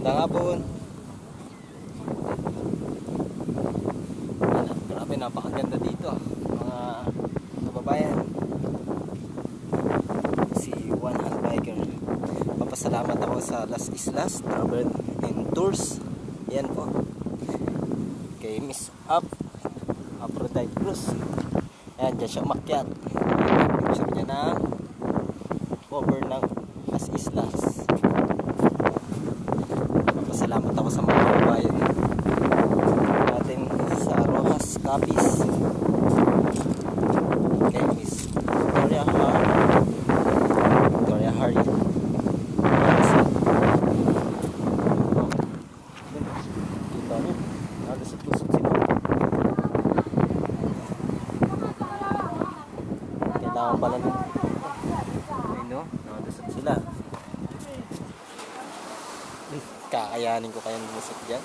Magandang hapon. Grabe, napakaganda dito mga kababayan. Si One Hand Biker. Papasalamat ako sa Las Islas Travel and Tours. Yan po. Kay Miss Aphrodite Cruz. Ayan, dyan siya umakyat. Picture niya na cover ng Las Islas. Papasalamat ako sa mga kababayan natin sa Rojas Capiz. Kay Miss Victoria Hari. Kita niyo, nalusot-lusot sila. Kailangan pala nung ayun no, nalusot sila. Kakayanin ko kayang lumusot dyan.